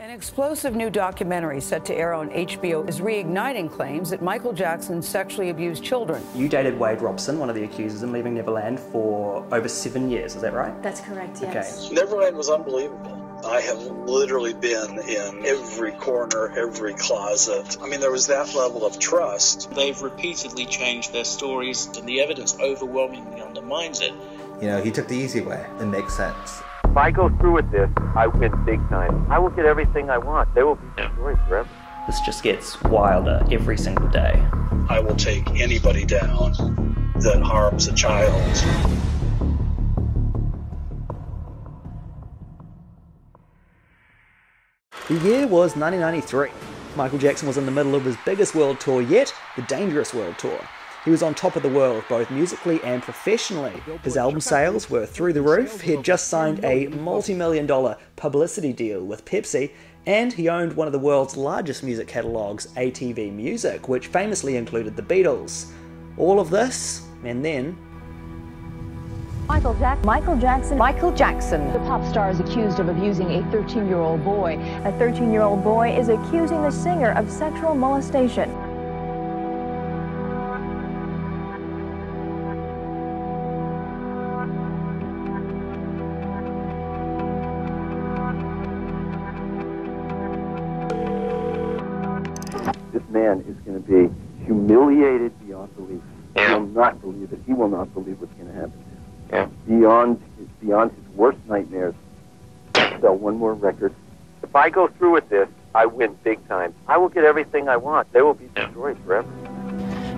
An explosive new documentary set to air on HBO is reigniting claims that Michael Jackson sexually abused children. You dated Robson, one of the accusers, in Leaving Neverland for over 7 years, is that right? That's correct, yes. Okay. Neverland was unbelievable. I have literally been in every corner, every closet. I mean, there was that level of trust. They've repeatedly changed their stories, and the evidence overwhelmingly undermines it. You know, he took the easy way. It makes sense. If I go through with this, I win big time. I will get everything I want. They will be destroyed forever. This just gets wilder every single day. I will take anybody down that harms a child. The year was 1993. Michael Jackson was in the middle of his biggest world tour yet, the Dangerous World Tour. He was on top of the world, both musically and professionally. His album sales were through the roof, he had just signed a multi-million-dollar publicity deal with Pepsi, and he owned one of the world's largest music catalogues, ATV Music, which famously included the Beatles. All of this, and then... Michael Jackson. The pop star is accused of abusing a 13-year-old boy. A 13-year-old boy is accusing the singer of sexual molestation. This man is going to be humiliated beyond belief. He will not believe it. He will not believe what's going to happen to him. Beyond his worst nightmares. Sell one more record. If I go through with this, I win big time. I will get everything I want. They will be destroyed forever.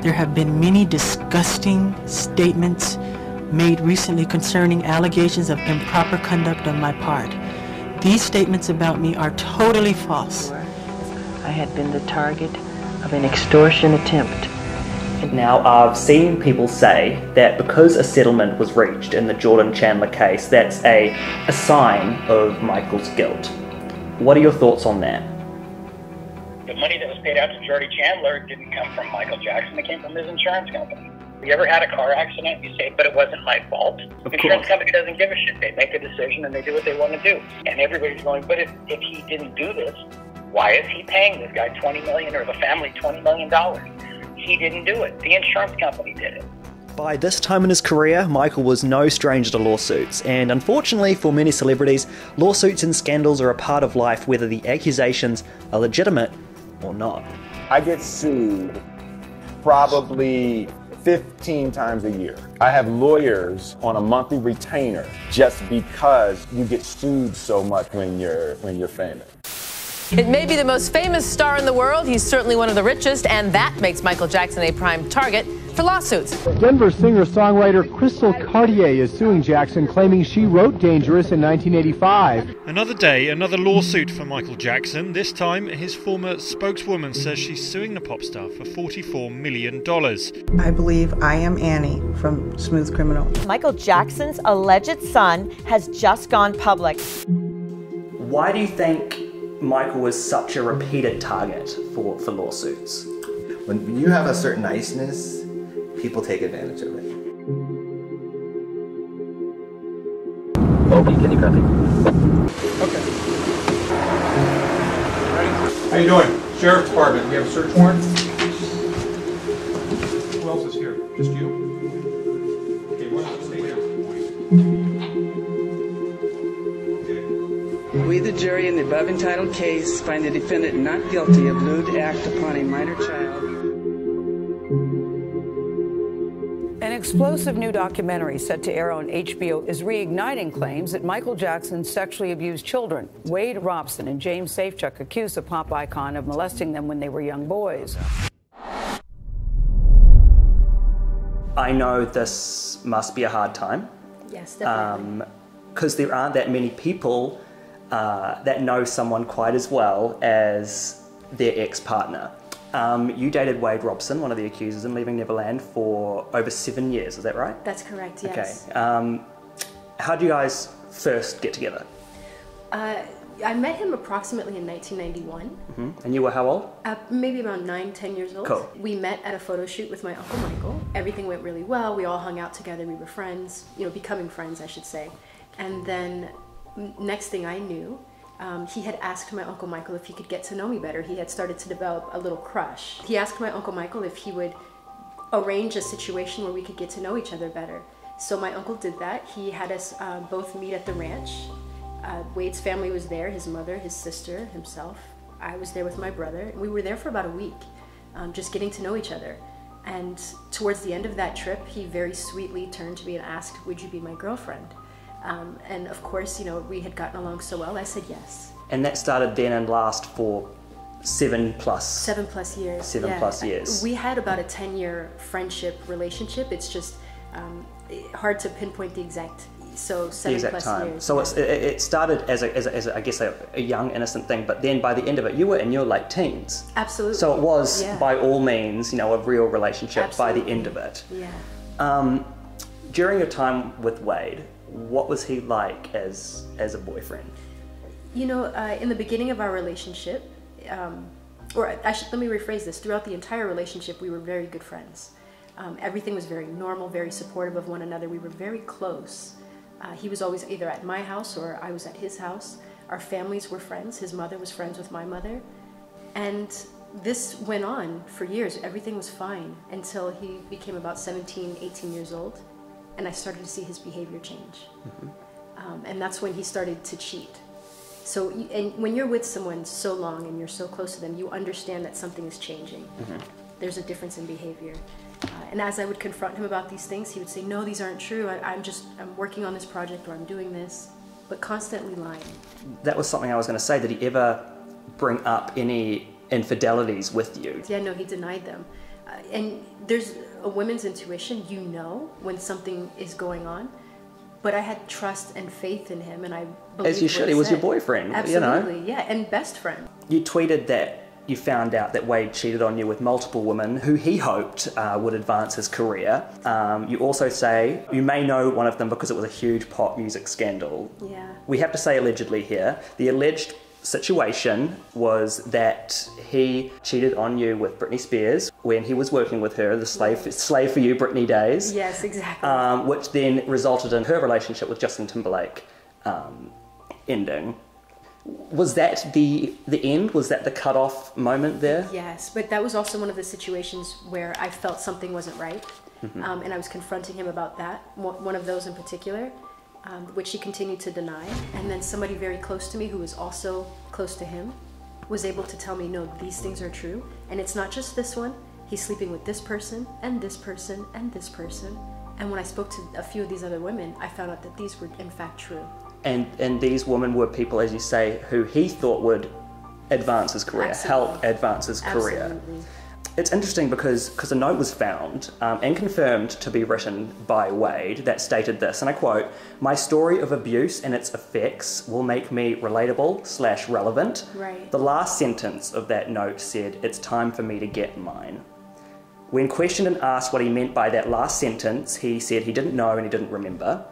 There have been many disgusting statements made recently concerning allegations of improper conduct on my part. These statements about me are totally false. I had been the target of an extortion attempt. Now, I've seen people say that because a settlement was reached in the Jordan Chandler case, that's a sign of Michael's guilt. What are your thoughts on that? The money that was paid out to Jordy Chandler didn't come from Michael Jackson, it came from his insurance company. Have you ever had a car accident? You say, but it wasn't my fault. The insurance company doesn't give a shit. They make a decision and they do what they want to do. And everybody's going, but if he didn't do this, why is he paying this guy $20 million or the family $20 million? He didn't do it. The insurance company did it. By this time in his career, Michael was no stranger to lawsuits, and unfortunately for many celebrities, lawsuits and scandals are a part of life whether the accusations are legitimate or not. I get sued probably 15 times a year. I have lawyers on a monthly retainer just because you get sued so much when you're famous. It may be the most famous star in the world. He's certainly one of the richest, and that makes Michael Jackson a prime target for lawsuits. Denver singer-songwriter Crystal Cartier is suing Jackson, claiming she wrote Dangerous in 1985. Another day, another lawsuit for Michael Jackson. This time, his former spokeswoman says she's suing the pop star for $44 million. I believe I Am Annie from Smooth Criminal. Michael Jackson's alleged son has just gone public. Why do you think Michael was such a repeated target for lawsuits? When you have a certain niceness, people take advantage of it. Okay, can you copy? Okay. Ready? How you doing? Sheriff's Department, we have a search warrant? Who else is here? Just you? Okay, why don't you stay down? We, the jury, in the above entitled case, find the defendant not guilty of lewd act upon a minor child. An explosive new documentary set to air on HBO is reigniting claims that Michael Jackson sexually abused children. Wade Robson and James Safechuck accuse the pop icon of molesting them when they were young boys. I know this must be a hard time. Yes, definitely. Because there aren't that many people that know someone quite as well as their ex-partner. You dated Wade Robson, one of the accusers, in Leaving Neverland for over 7 years, is that right? That's correct, yes. Okay. How did you guys first get together? I met him approximately in 1991. Mm-hmm. And you were how old? Maybe around 9-10 years old. Cool. We met at a photo shoot with my Uncle Michael. Everything went really well. We all hung out together. We were friends, becoming friends, I should say. And then next thing I knew, he had asked my Uncle Michael if he could get to know me better. He had started to develop a little crush. He asked my Uncle Michael if he would arrange a situation where we could get to know each other better. So my uncle did that. He had us both meet at the ranch. Wade's family was there, his mother, his sister, himself. I was there with my brother. We were there for about a week, just getting to know each other. And towards the end of that trip, he very sweetly turned to me and asked, would you be my girlfriend? And of course, you know, we had gotten along so well, I said yes. And that started then and last for 7 plus? 7 plus years. 7 plus years. We had about a 10-year friendship relationship. It's just hard to pinpoint the exact, so 7 plus years. So it started as I guess a young innocent thing, but then by the end of it, you were in your late teens. Absolutely. So it was by all means, you know, a real relationship by the end of it. Yeah. During your time with Wade, what was he like as a boyfriend? You know, in the beginning of our relationship, let me rephrase this. Throughout the entire relationship, we were very good friends. Everything was very normal, very supportive of one another. We were very close. He was always either at my house or I was at his house. Our families were friends. His mother was friends with my mother. And this went on for years. Everything was fine until he became about 17, 18 years old. And I started to see his behavior change. And that's when he started to cheat. So, and when you're with someone so long and you're so close to them, you understand that something is changing. There's a difference in behavior. And as I would confront him about these things, he would say, no, these aren't true. I'm working on this project, or I'm doing this, but constantly lying. That was something I was going to say. Did he ever bring up any infidelities with you? Yeah, no, he denied them. And there's a woman's intuition, you know when something is going on. But I had trust and faith in him, and I believed as you should. He was your boyfriend. Absolutely, you know? Yeah, and best friend. You tweeted that you found out that Wade cheated on you with multiple women who he hoped would advance his career. You also say you may know one of them because it was a huge pop music scandal. Yeah. We have to say allegedly here. The alleged situation was that he cheated on you with Britney Spears when he was working with her, the slave for you Britney days. Yes, exactly. Which then resulted in her relationship with Justin Timberlake ending. Was that the end? Was that the cut-off moment there? Yes, but that was also one of the situations where I felt something wasn't right, and I was confronting him about that, one of those in particular, which he continued to deny. And then somebody very close to me, who was also close to him, was able to tell me, no, these things are true, and it's not just this one. He's sleeping with this person, and this person, and this person. And when I spoke to a few of these other women, I found out that these were in fact true. And these women were people, as you say, who he thought would advance his career, help advance his career. Absolutely. It's interesting because a note was found and confirmed to be written by Wade that stated this, and I quote, "My story of abuse and its effects will make me relatable/relevant." Right. The last sentence of that note said, "It's time for me to get mine." When questioned and asked what he meant by that last sentence, he said he didn't know and he didn't remember.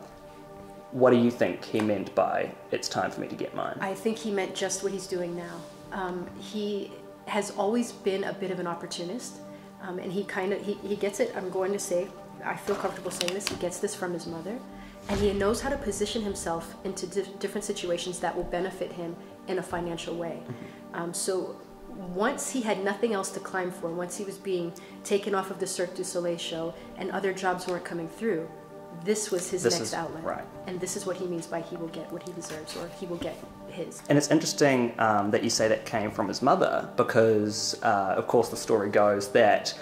What do you think he meant by "it's time for me to get mine"? I think he meant just what he's doing now. He has always been a bit of an opportunist, and he gets it. I'm going to say, I feel comfortable saying this, he gets this from his mother, and he knows how to position himself into different situations that will benefit him in a financial way. So once he had nothing else to climb for, once he was being taken off of the Cirque du Soleil show and other jobs weren't coming through, this was his next outlet. Right. And this is what he means by he will get what he deserves, or he will get his. And it's interesting that you say that came from his mother, because of course the story goes that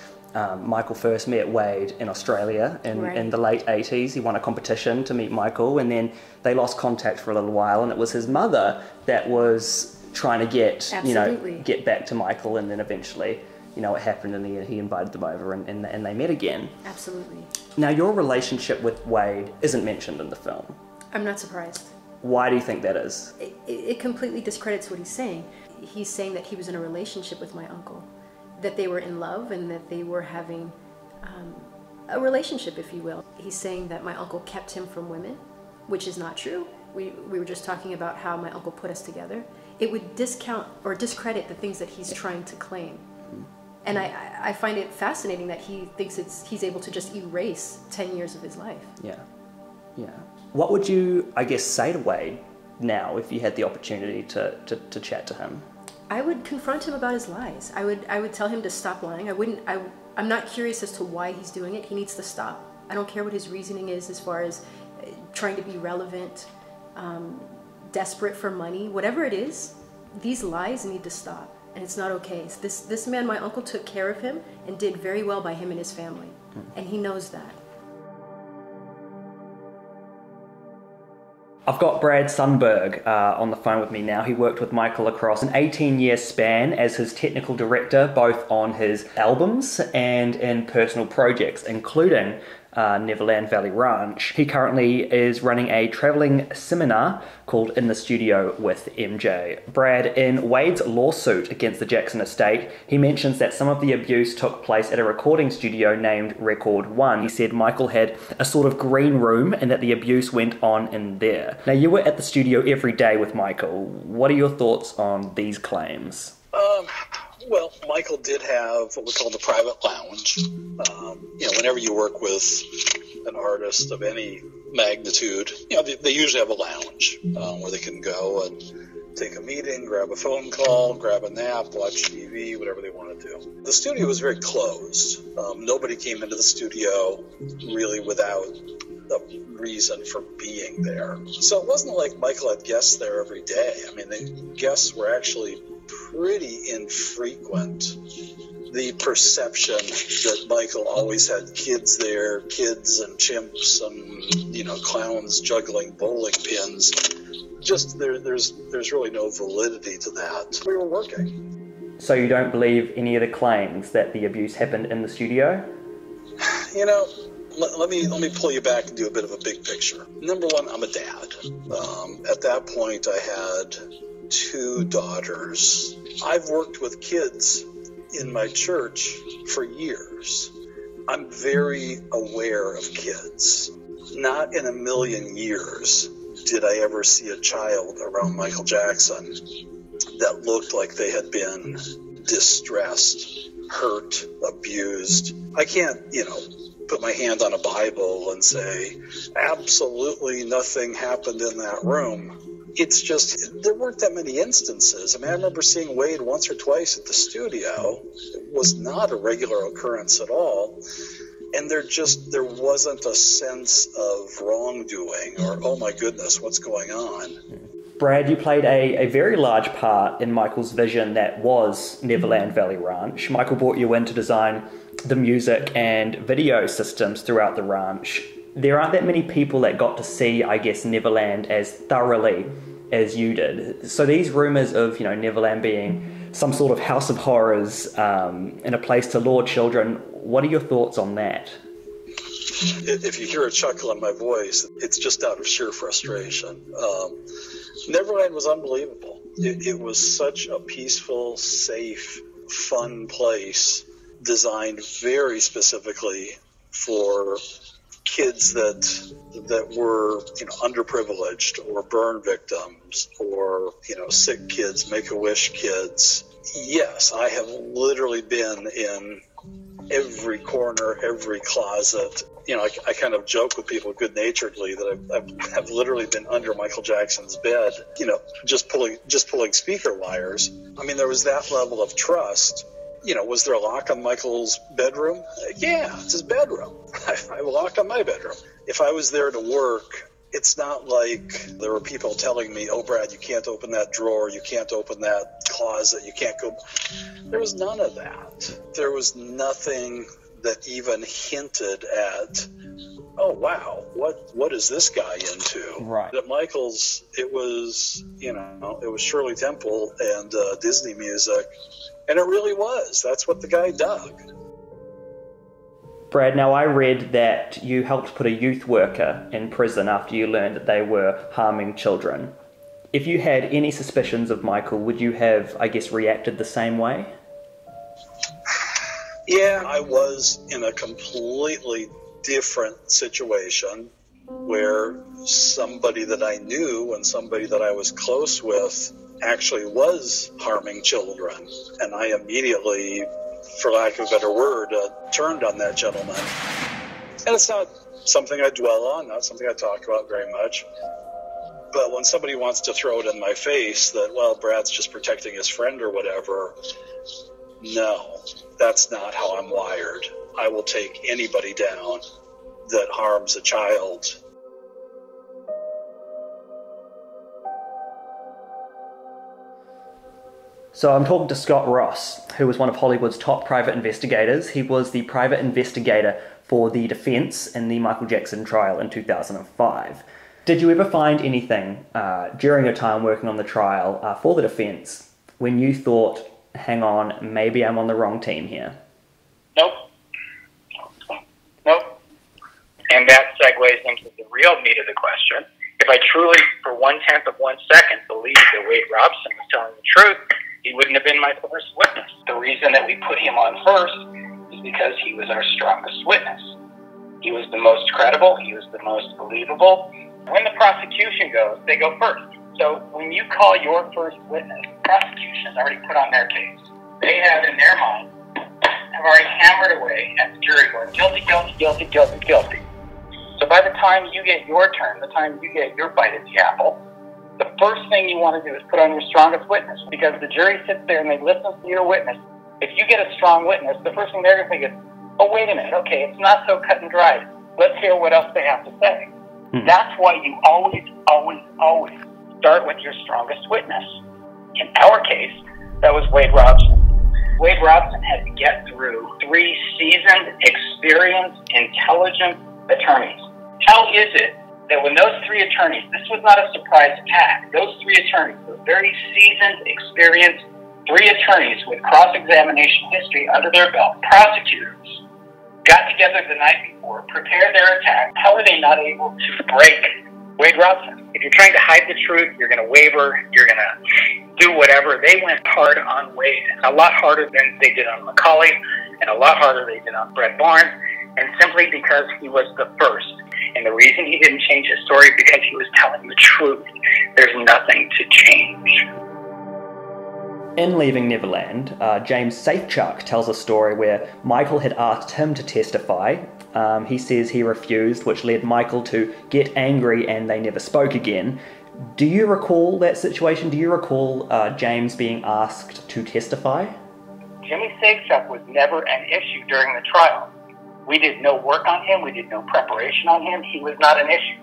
Michael first met Wade in Australia in the late 80s. He won a competition to meet Michael, and then they lost contact for a little while, and it was his mother that was trying to get back to Michael, and then eventually it happened, and he invited them over, and they met again. Absolutely. Now, your relationship with Wade isn't mentioned in the film. I'm not surprised. Why do you think that is? It completely discredits what he's saying. He's saying that he was in a relationship with my uncle, that they were in love, and that they were having a relationship, if you will. He's saying that my uncle kept him from women, which is not true. We were just talking about how my uncle put us together. It would discount or discredit the things that he's trying to claim. And I find it fascinating that he thinks he's able to just erase 10 years of his life. Yeah, yeah. What would you, I guess, say to Wade now if you had the opportunity to chat to him? I would confront him about his lies. I would tell him to stop lying. I'm not curious as to why he's doing it. He needs to stop. I don't care what his reasoning is as far as trying to be relevant, desperate for money, whatever it is. These lies need to stop, and it's not okay. This man, my uncle, took care of him and did very well by him and his family, and he knows that. I've got Brad Sundberg on the phone with me now. He worked with Michael across an 18-year span as his technical director, both on his albums and in personal projects, including Neverland Valley Ranch. He currently is running a traveling seminar called In the Studio with MJ. Brad, in Wade's lawsuit against the Jackson estate, he mentions that some of the abuse took place at a recording studio named Record One. He said Michael had a sort of green room and that the abuse went on in there. Now, you were at the studio every day with Michael. What are your thoughts on these claims? Well, Michael did have what we call the private lounge. Whenever you work with an artist of any magnitude, they usually have a lounge where they can go and take a meeting, grab a phone call, grab a nap, watch TV, whatever they want to do. The studio was very closed. Nobody came into the studio really without a reason for being there. So it wasn't like Michael had guests there every day. I mean, the guests were actually pretty infrequent. The perception that Michael always had kids there, kids and chimps and, clowns juggling bowling pins, just there's really no validity to that. We were working. So you don't believe any of the claims that the abuse happened in the studio? Let me pull you back and do a bit of a big picture. Number one, I'm a dad. At that point, I had 2 daughters. I've worked with kids in my church for years. I'm very aware of kids. Not in a million years did I ever see a child around Michael Jackson that looked like they had been distressed, hurt, abused. I can't, put my hand on a Bible and say, absolutely nothing happened in that room. It's just, there weren't that many instances. I mean, I remember seeing Wade once or twice at the studio. It was not a regular occurrence at all. And there wasn't a sense of wrongdoing or, oh my goodness, what's going on? Brad, you played a very large part in Michael's vision that was Neverland Valley Ranch. Michael brought you in to design the music and video systems throughout the ranch. There aren't that many people that got to see, I guess, Neverland as thoroughly as you did. So these rumours of, Neverland being some sort of house of horrors and a place to lure children, what are your thoughts on that? If you hear a chuckle in my voice, it's just out of sheer frustration. Neverland was unbelievable. It was such a peaceful, safe, fun place designed very specifically for kids that were underprivileged or burn victims or sick kids, Make-A-Wish kids. Yes, I have literally been in every corner, every closet. I kind of joke with people good-naturedly that I've literally been under Michael Jackson's bed, just pulling speaker wires. I mean, there was that level of trust. Was there a lock on Michael's bedroom? Yeah, it's his bedroom. I have a lock on my bedroom. If I was there to work, it's not like there were people telling me, oh, Brad, you can't open that drawer, you can't open that closet, you can't go. There was none of that. There was nothing that even hinted at, oh, wow, what is this guy into? Right. At Michael's, it was Shirley Temple and Disney music. And it really was. That's what the guy dug. Brad, now I read that you helped put a youth worker in prison after you learned that they were harming children. If you had any suspicions of Michael, would you have, I guess, reacted the same way? Yeah, I was in a completely different situation where somebody that I knew and somebody that I was close with actually was harming children. And I immediately, for lack of a better word, turned on that gentleman. And it's not something I dwell on, not something I talk about very much. But when somebody wants to throw it in my face that, well, Brad's just protecting his friend or whatever, no, that's not how I'm wired. I will take anybody down that harms a child. So I'm talking to Scott Ross, who was one of Hollywood's top private investigators. He was the private investigator for the defense in the Michael Jackson trial in 2005. Did you ever find anything during your time working on the trial for the defense when you thought, hang on, maybe I'm on the wrong team here? Nope. And that segues into the real meat of the question. If I truly, for 1/10 of 1 second, believed that Wade Robson was telling the truth, he wouldn't have been my first witness. The reason that we put him on first is because he was our strongest witness. He was the most credible. He was the most believable. When the prosecution goes, they go first. So when you call your first witness, the prosecution has already put on their case. They have in their mind, have already hammered away at the jury going, guilty, guilty, guilty, guilty, guilty. So by the time you get your turn, the time you get your bite at the apple, the first thing you want to do is put on your strongest witness, because the jury sits there and they listen to your witness. If you get a strong witness, the first thing they're going to think is, oh, wait a minute, okay, it's not so cut and dried. Let's hear what else they have to say. That's why you always, always, always start with your strongest witness. In our case, that was Wade Robson. Wade Robson had to get through 3 seasoned, experienced, intelligent attorneys. How is it that when those 3 attorneys, this was not a surprise attack, those 3 attorneys, those very seasoned, experienced 3 attorneys with cross-examination history under their belt, prosecutors, got together the night before, prepared their attack, how are they not able to break Wade Robson? If you're trying to hide the truth, you're going to waver, you're going to do whatever. They went hard on Wade, a lot harder than they did on Macaulay, and a lot harder than they did on Brett Barnes, and simply because he was the first. And the reason he didn't change his story is because he was telling the truth. There's nothing to change. In Leaving Neverland, James Safechuck tells a story where Michael had asked him to testify. He says he refused, which led Michael to get angry and they never spoke again. Do you recall that situation? Do you recall James being asked to testify? Jimmy Safechuck was never an issue during the trial. We did no work on him. We did no preparation on him. He was not an issue.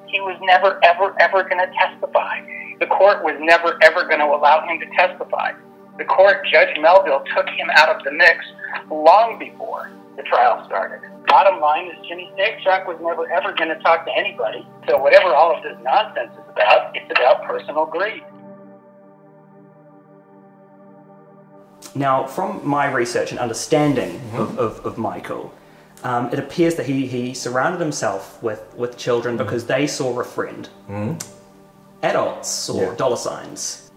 He was never, ever, ever going to testify. The court was never, ever going to allow him to testify. The court, Judge Melville, took him out of the mix long before the trial started. Bottom line is Jimmy Safechuck was never, ever going to talk to anybody. So whatever all of this nonsense is about, it's about personal greed. Now, from my research and understanding of Michael, it appears that he surrounded himself with children because they saw a friend. Adults saw dollar signs.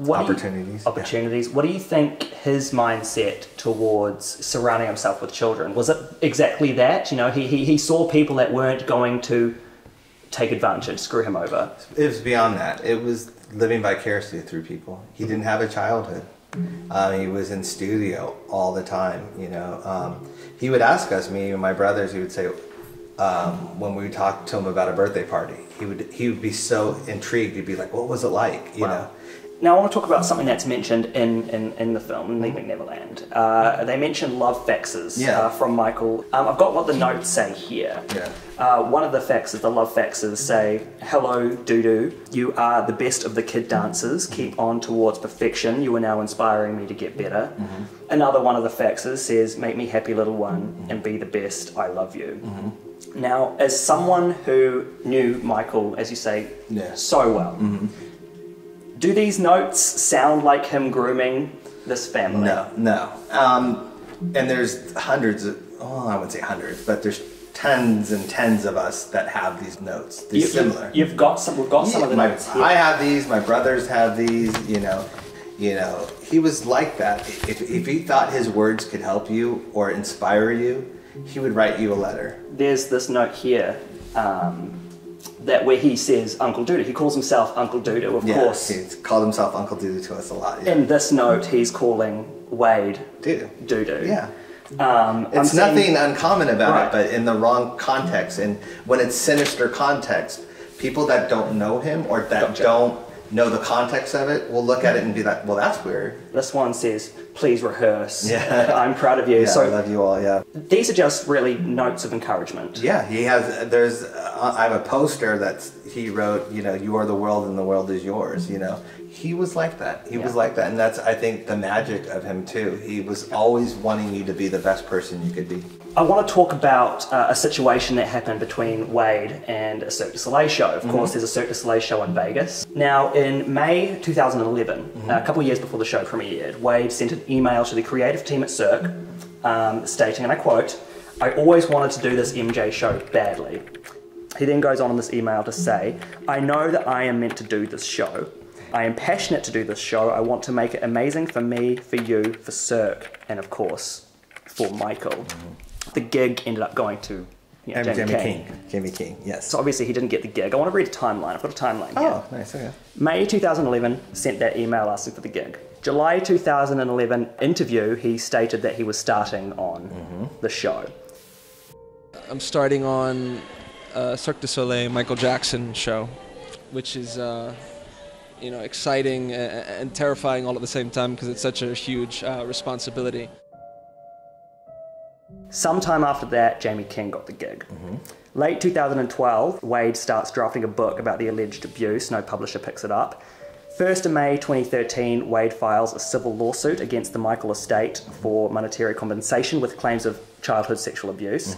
Opportunities. What do you think his mindset towards surrounding himself with children? Was it exactly that? You know, he saw people that weren't going to take advantage, screw him over. It was beyond that. It was living vicariously through people. He didn't have a childhood. He was in studio all the time, you know. He would ask us, me and my brothers, he would say, when we talked to him about a birthday party, he would be so intrigued. He'd be like, what was it like, you know? Now I want to talk about something that's mentioned in the film, Leaving Neverland. They mention love faxes from Michael. I've got what the notes say here. One of the faxes, the love faxes, say, hello, doo-doo. You are the best of the kid dancers. Keep on towards perfection. You are now inspiring me to get better. Another one of the faxes says, make me happy little one and be the best. I love you. Now, as someone who knew Michael, as you say, so well, do these notes sound like him grooming this family? No. And there's hundreds of, I wouldn't say hundreds, but there's tens and tens of us that have these notes. They're similar. We've got some of the notes here. I have these, my brothers have these, you know, he was like that. If he thought his words could help you or inspire you, he would write you a letter. There's this note here, that where he says Uncle Doodoo. He calls himself Uncle Doodoo, of course. He's called himself Uncle Doodoo to us a lot. In this note, he's calling Wade Doodoo. Yeah. It's nothing uncommon about it, but in the wrong context. And when it's sinister context, People that don't know him or that don't know the context of it will look at it and be like, well, that's weird. This one says, please rehearse. Yeah. I'm proud of you. Yeah, So I love you all, yeah. these are just really notes of encouragement. Yeah, he has, I have a poster that he wrote, you know, you are the world and the world is yours, you know. He was like that. He was like that. And that's, I think, the magic of him too. He was always wanting you to be the best person you could be. I want to talk about a situation that happened between Wade and a Cirque du Soleil show. Of course, there's a Cirque du Soleil show in Vegas. Now, in May 2011, a couple of years before the show premiered, Wade sent an email to the creative team at Cirque stating, and I quote, "I always wanted to do this MJ show badly." He then goes on in this email to say, "I know that I am meant to do this show. I am passionate to do this show. I want to make it amazing for me, for you, for Cirque, and of course, for Michael." The gig ended up going to Jamie King, yes. So obviously he didn't get the gig. I want to read a timeline. I've got a timeline here. Oh, nice, okay. May 2011, sent that email asking for the gig. July 2011 interview, he stated that he was starting on the show. I'm starting on Cirque du Soleil Michael Jackson show, which is you know, exciting and terrifying all at the same time because it's such a huge responsibility. Sometime after that, Jamie King got the gig. Late 2012, Wade starts drafting a book about the alleged abuse. No publisher picks it up. 1st of May 2013, Wade files a civil lawsuit against the Michael estate for monetary compensation with claims of childhood sexual abuse.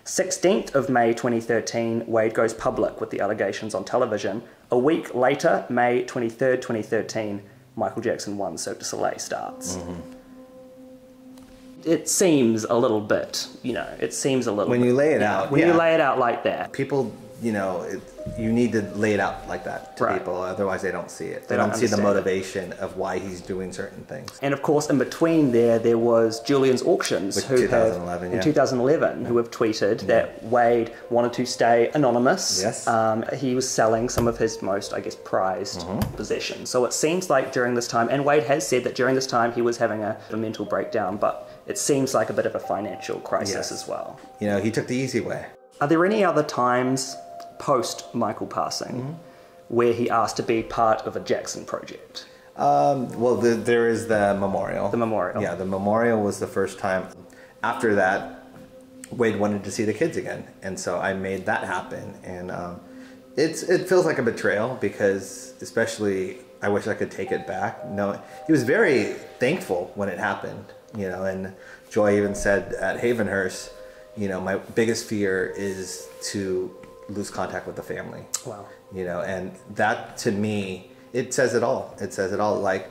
16th of May 2013, Wade goes public with the allegations on television. A week later, May 23rd, 2013, Michael Jackson 1 Cirque du Soleil starts. It seems a little bit, you know, it seems a little when bit. you lay it out. When you lay it out like that. People, you know, you need to lay it out like that to people, otherwise they don't see it. They don't see the motivation of why he's doing certain things. And of course, in between there was Julian's Auctions, who 2011, in 2011, who have tweeted that Wade wanted to stay anonymous. Yes. He was selling some of his most, I guess, prized possessions. So it seems like during this time, and Wade has said that during this time he was having a mental breakdown, but it seems like a bit of a financial crisis as well. You know, he took the easy way. Are there any other times post Michael passing where he asked to be part of a Jackson project? Well, there is the memorial. The memorial. Yeah, the memorial was the first time. After that, Wade wanted to see the kids again, and so I made that happen. And it feels like a betrayal because, especially, I wish I could take it back. No, he was very thankful when it happened. You know, and Joy even said at Havenhurst, you know, my biggest fear is to lose contact with the family. Wow. You know, and that to me, it says it all. It says it all. Like,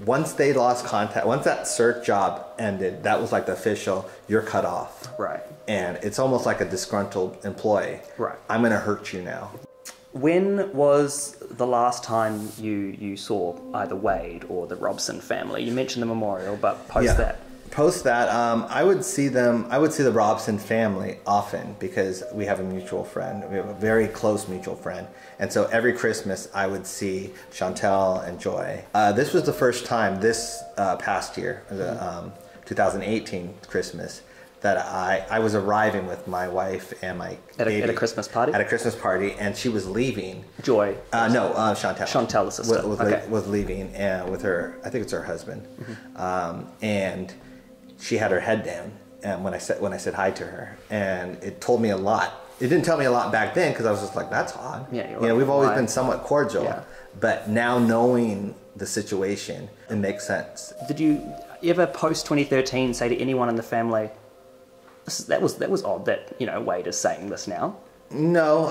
once they lost contact, once that Cirque job ended, that was like the official, you're cut off. Right. And it's almost like a disgruntled employee. Right. I'm going to hurt you now. When was the last time you saw either Wade or the Robson family? You mentioned the memorial, but post that. Post that, I would see them. I would see the Robson family often because we have a mutual friend. We have a very close mutual friend, and so every Christmas I would see Chantel and Joy. This was the first time this past year, 2018 Christmas, that I was arriving with my wife and my baby. At a Christmas party? At a Christmas party, and she was leaving. Joy? No, Chantel. Chantel, the sister. Was leaving with her, I think it's her husband. And she had her head down and when I said hi to her. And it told me a lot. It didn't tell me a lot back then because I was just like, that's odd. Yeah, you know, we've always been somewhat cordial. But now knowing the situation, it makes sense. Did you ever post 2013 say to anyone in the family, that was odd that, you know, Wade is saying this now? No,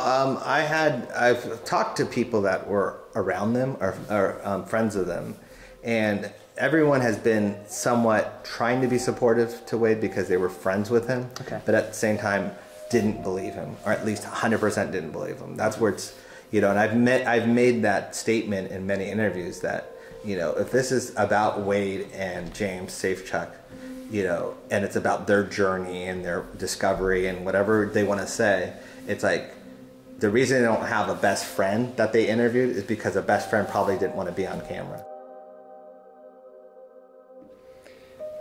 I've talked to people that were around them or friends of them, and everyone has been somewhat trying to be supportive to Wade because they were friends with him, but at the same time didn't believe him, or at least 100% didn't believe him. That's where it's, you know, and I've made that statement in many interviews that, you know, if this is about Wade and James Safechuck, you know, and it's about their journey and their discovery and whatever they want to say, it's like the reason they don't have a best friend that they interviewed is because a best friend probably didn't want to be on camera.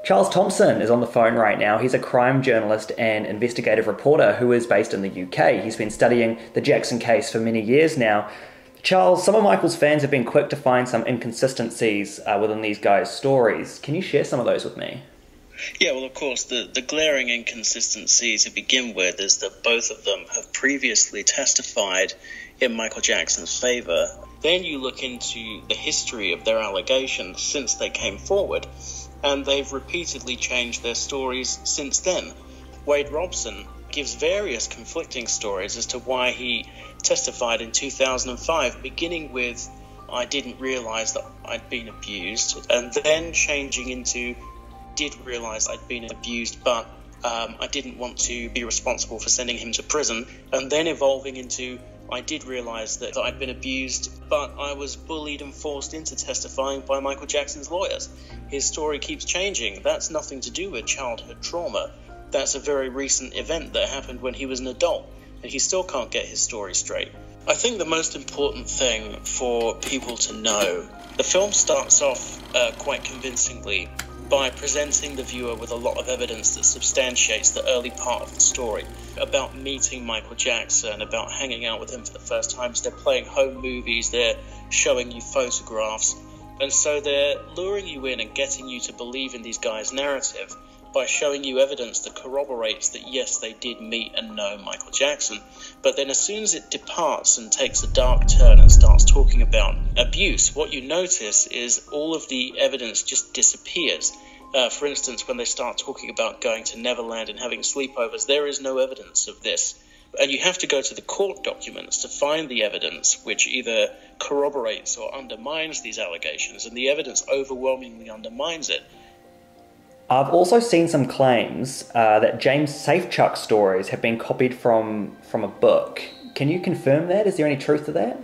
Charles Thompson is on the phone right now. He's a crime journalist and investigative reporter who is based in the UK. He's been studying the Jackson case for many years now. Charles, some of Michael's fans have been quick to find some inconsistencies within these guys' stories. Can you share some of those with me? Yeah, well, of course, the glaring inconsistency to begin with is that both of them have previously testified in Michael Jackson's favour. Then you look into the history of their allegations since they came forward, and they've repeatedly changed their stories since then. Wade Robson gives various conflicting stories as to why he testified in 2005, beginning with, I didn't realise that I'd been abused, and then changing into, did realise I'd been abused, but I didn't want to be responsible for sending him to prison, and then evolving into, I did realise that I'd been abused, but I was bullied and forced into testifying by Michael Jackson's lawyers. His story keeps changing. That's nothing to do with childhood trauma. That's a very recent event that happened when he was an adult, and he still can't get his story straight. I think the most important thing for people to know, the film starts off quite convincingly by presenting the viewer with a lot of evidence that substantiates the early part of the story about meeting Michael Jackson, about hanging out with him for the first time. So they're playing home movies, they're showing you photographs, and so they're luring you in and getting you to believe in these guys' narrative by showing you evidence that corroborates that yes, they did meet and know Michael Jackson. But then as soon as it departs and takes a dark turn and starts talking about abuse, what you notice is all of the evidence just disappears. For instance, when they start talking about going to Neverland and having sleepovers, there is no evidence of this. And you have to go to the court documents to find the evidence which either corroborates or undermines these allegations, and the evidence overwhelmingly undermines it. I've also seen some claims that James Safechuck's stories have been copied from a book. Can you confirm that? Is there any truth to that?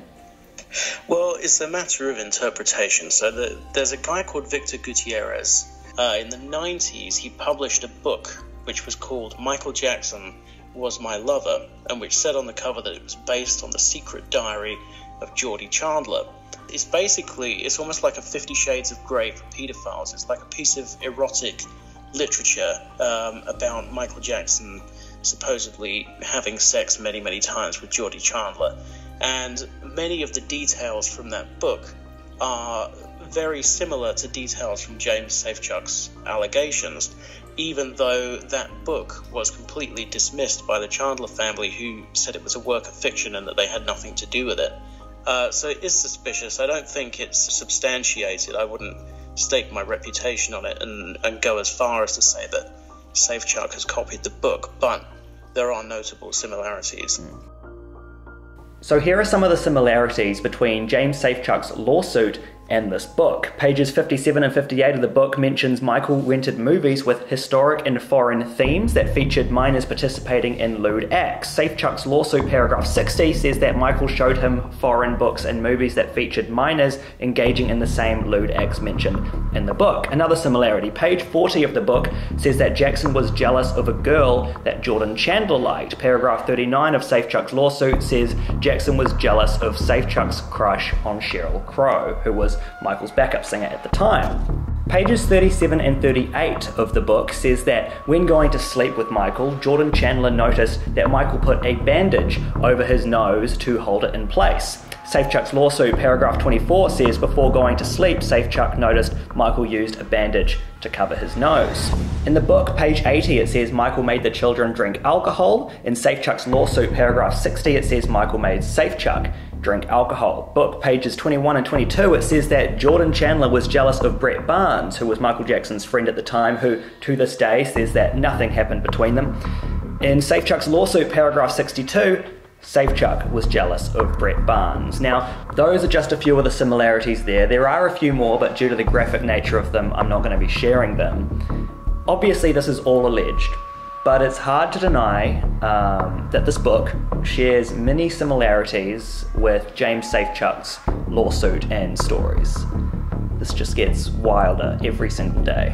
Well, it's a matter of interpretation. So there's a guy called Victor Gutierrez. In the 90s, he published a book which was called Michael Jackson Was My Lover, and which said on the cover that it was based on the secret diary of Geordie Chandler. It's almost like a 50 Shades of Grey for paedophiles. It's like a piece of erotic literature about Michael Jackson supposedly having sex many, many times with Geordie Chandler. And many of the details from that book are very similar to details from James Safechuck's allegations, even though that book was completely dismissed by the Chandler family, who said it was a work of fiction and that they had nothing to do with it. So it is suspicious. I don't think it's substantiated. I wouldn't stake my reputation on it and go as far as to say that Safechuck has copied the book, but there are notable similarities. So here are some of the similarities between James Safechuck's lawsuit and this book. Pages 57 and 58 of the book mentions Michael rented movies with historic and foreign themes that featured minors participating in lewd acts. Safechuck's lawsuit, paragraph 60, says that Michael showed him foreign books and movies that featured minors engaging in the same lewd acts mentioned in the book. Another similarity, page 40 of the book, says that Jackson was jealous of a girl that Jordan Chandler liked. Paragraph 39 of Safechuck's lawsuit says Jackson was jealous of Safechuck's crush on Sheryl Crow, who was Michael's backup singer at the time. Pages 37 and 38 of the book says that when going to sleep with Michael, Jordan Chandler noticed that Michael put a bandage over his nose to hold it in place. Safechuck's lawsuit, paragraph 24, says before going to sleep, Safechuck noticed Michael used a bandage to cover his nose. In the book, page 80, it says Michael made the children drink alcohol. In Safechuck's lawsuit, paragraph 60, it says Michael made Safechuck drink alcohol. Book pages 21 and 22, it says that Jordan Chandler was jealous of Brett Barnes, who was Michael Jackson's friend at the time, who to this day says that nothing happened between them. In Safechuck's lawsuit, paragraph 62, Safechuck was jealous of Brett Barnes. Now, those are just a few of the similarities there. There are a few more, but due to the graphic nature of them, I'm not going to be sharing them. Obviously, this is all alleged, but it's hard to deny that this book shares many similarities with James Safechuck's lawsuit and stories. This just gets wilder every single day.